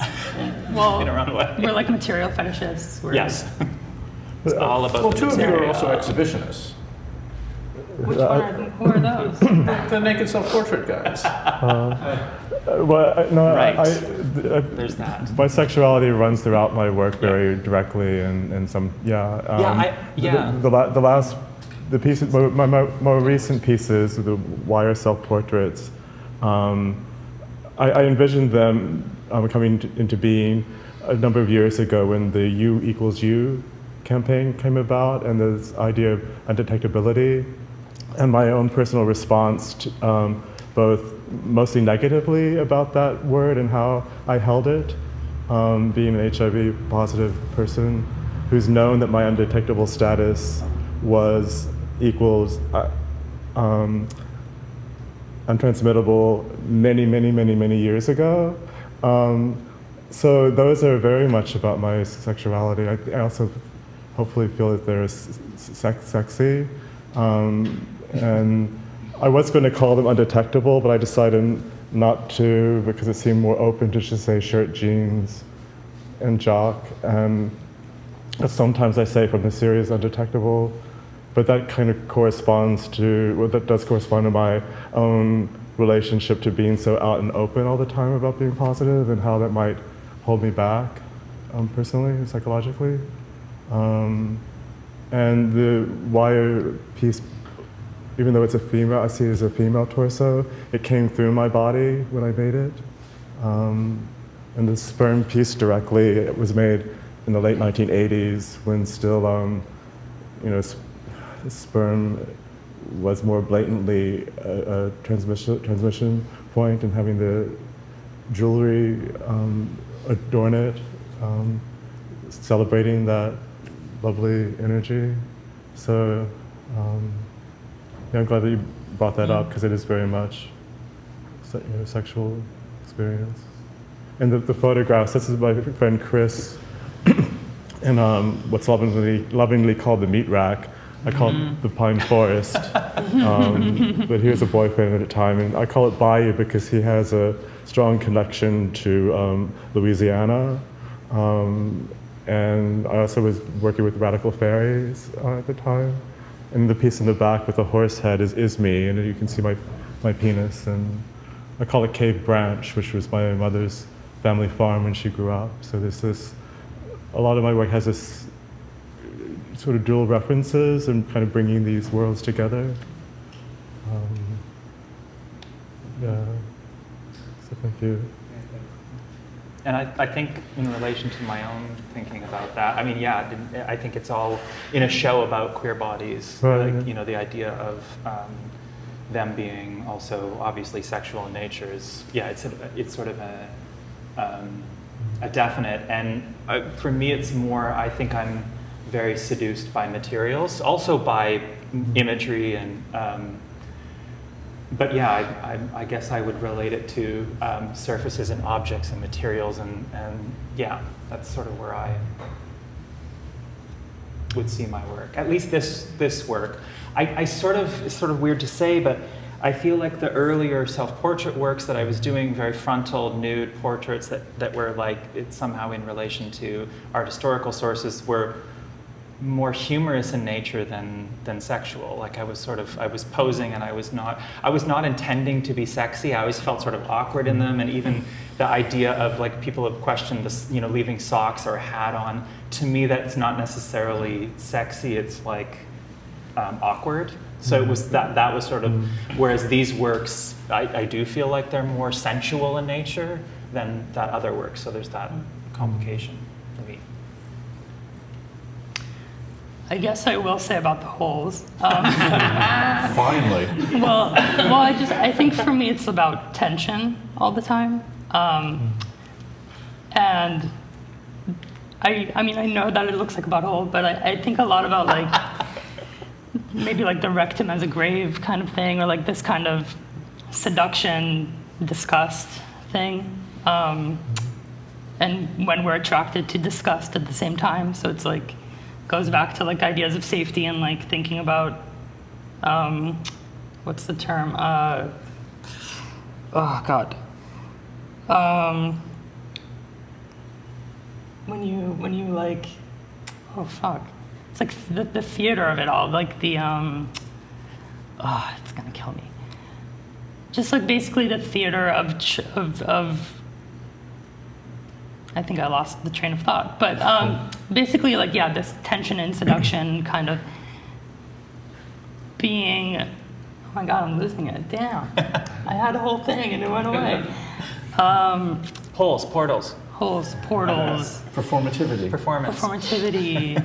Speaker 4: Well,
Speaker 2: in a round way.
Speaker 4: We're like material fetishists.
Speaker 2: Yes. It's all about
Speaker 1: well,
Speaker 2: the
Speaker 1: two of you are
Speaker 2: material.
Speaker 1: also exhibitionists.
Speaker 4: Which one are who are those?
Speaker 1: The naked self-portrait guys.
Speaker 2: There's that.
Speaker 3: My sexuality runs throughout my work very directly, and some the pieces, my more recent pieces, the wire self-portraits. I envisioned them coming into being a number of years ago when the U equals U campaign came about, and this idea of undetectability, and my own personal response to, both mostly negatively about that word and how I held it, being an HIV positive person who's known that my undetectable status equals untransmittable many years ago. So those are very much about my sexuality. I also hopefully feel that they're sexy. And I was going to call them undetectable, but I decided not to because it seemed more open to just say shirt, jeans, and jock. And sometimes I say from the series undetectable, but that kind of corresponds to, well, that does correspond to my own relationship to being so out and open all the time about being positive, and how that might hold me back personally, psychologically. And the wire piece, even though it's a female, I see it as a female torso, it came through my body when I made it. And the sperm piece directly, it was made in the late 1980s when still, sperm was more blatantly a transmission point, and having the jewelry adorn it, celebrating that lovely energy. So I'm glad that you brought that up, because it is very much sexual experience. And the photographs, this is my friend Chris, in what's lovingly called the meat rack. I call it the pine forest, but he was a boyfriend at the time, and I call it Bayou because he has a strong connection to Louisiana, and I also was working with Radical Fairies at the time. And the piece in the back with the horse head is me, and you can see my penis, and I call it Cave Branch, which was my mother's family farm when she grew up. So there's this, a lot of my work has this sort of dual references and kind of bringing these worlds together. Yeah, so thank you.
Speaker 2: And I think in relation to my own thinking about that, I mean, yeah, I think it's all in a show about queer bodies,
Speaker 3: right.
Speaker 2: Like, you know, the idea of them being also obviously sexual in nature is, yeah, it's sort of a definite, and for me it's more, I think I'm very seduced by materials, also by imagery, and but yeah, I guess I would relate it to surfaces and objects and materials, and yeah, that's sort of where I would see my work. At least this work. I sort of, it's sort of weird to say, but I feel like the earlier self-portrait works that I was doing, very frontal, nude portraits that were like, it's somehow in relation to art historical sources, were more humorous in nature than sexual. Like I was posing, and I was not intending to be sexy. I always felt sort of awkward in them, and even the idea of, like, people have questioned this, you know, leaving socks or a hat on. To me, that's not necessarily sexy. It's like awkward. So it was that was sort of, whereas these works, I do feel like they're more sensual in nature than that other work. So there's that complication for me.
Speaker 4: I guess I will say about the holes.
Speaker 1: Finally.
Speaker 4: Well, I think for me it's about tension all the time, and I mean I know that it looks like a butthole, but I think a lot about like maybe like the rectum as a grave kind of thing, or like this kind of seduction, disgust thing, and when we're attracted to disgust at the same time, so it's like goes back to like ideas of safety and like thinking about what's the term? Oh God. When you like, oh fuck, it's like the theater of it all, like the oh, it's gonna kill me. Just like basically the theater of I think I lost the train of thought, but basically, like, yeah, this tension and seduction kind of being, oh my God, I'm losing it, damn. I had a whole thing and it went away.
Speaker 2: Holes, portals.
Speaker 4: Holes, portals.
Speaker 1: Performativity.
Speaker 2: Performance.
Speaker 4: Performativity.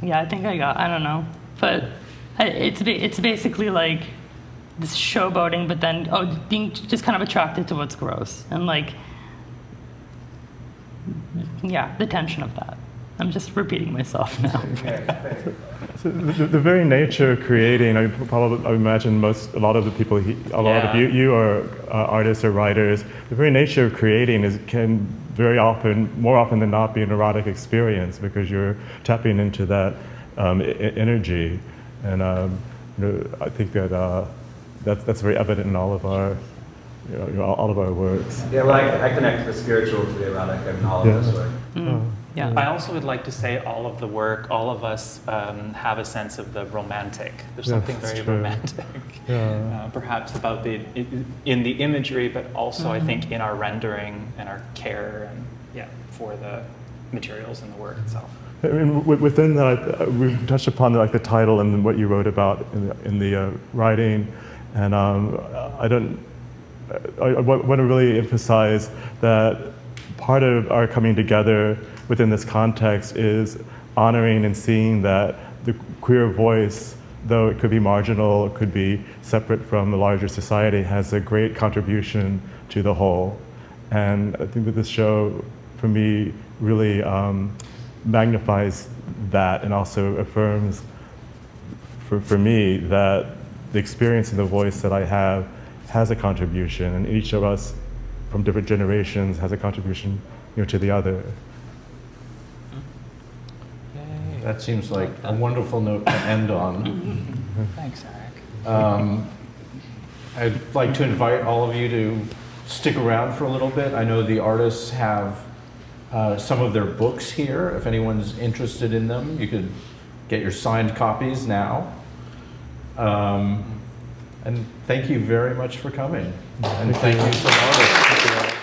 Speaker 4: Yeah, I think I don't know. But it's basically like this showboating, but then, being just kind of attracted to what's gross. And like, yeah, the tension of that. I'm just repeating myself now.
Speaker 3: So the very nature of creating, I imagine a lot of the people, of you are artists or writers. The very nature of creating can very often, more often than not, be an erotic experience because you're tapping into that energy, and you know, I think that that's very evident in all of our. All of our works.
Speaker 6: Yeah, well, I connect the spiritual to the erotic in all of this work.
Speaker 4: Yeah.
Speaker 2: I also would like to say all of the work, all of us have a sense of the romantic. There's something very romantic, perhaps about in the imagery, but also I think in our rendering and our care, and for the materials and the work itself.
Speaker 3: I mean, within that, we've touched upon like the title and what you wrote about in the writing, and I want to really emphasize that part of our coming together within this context is honoring and seeing that the queer voice, though it could be marginal, it could be separate from the larger society, has a great contribution to the whole. And I think that this show, for me, really magnifies that and also affirms, for me, that the experience and the voice that I have has a contribution, and each of us from different generations has a contribution, to the other.
Speaker 1: That seems like a wonderful note to end on.
Speaker 2: Thanks, Zach.
Speaker 1: I'd like to invite all of you to stick around for a little bit. I know the artists have some of their books here. If anyone's interested in them, you could get your signed copies now. And thank you very much for coming. And thank you to the artists.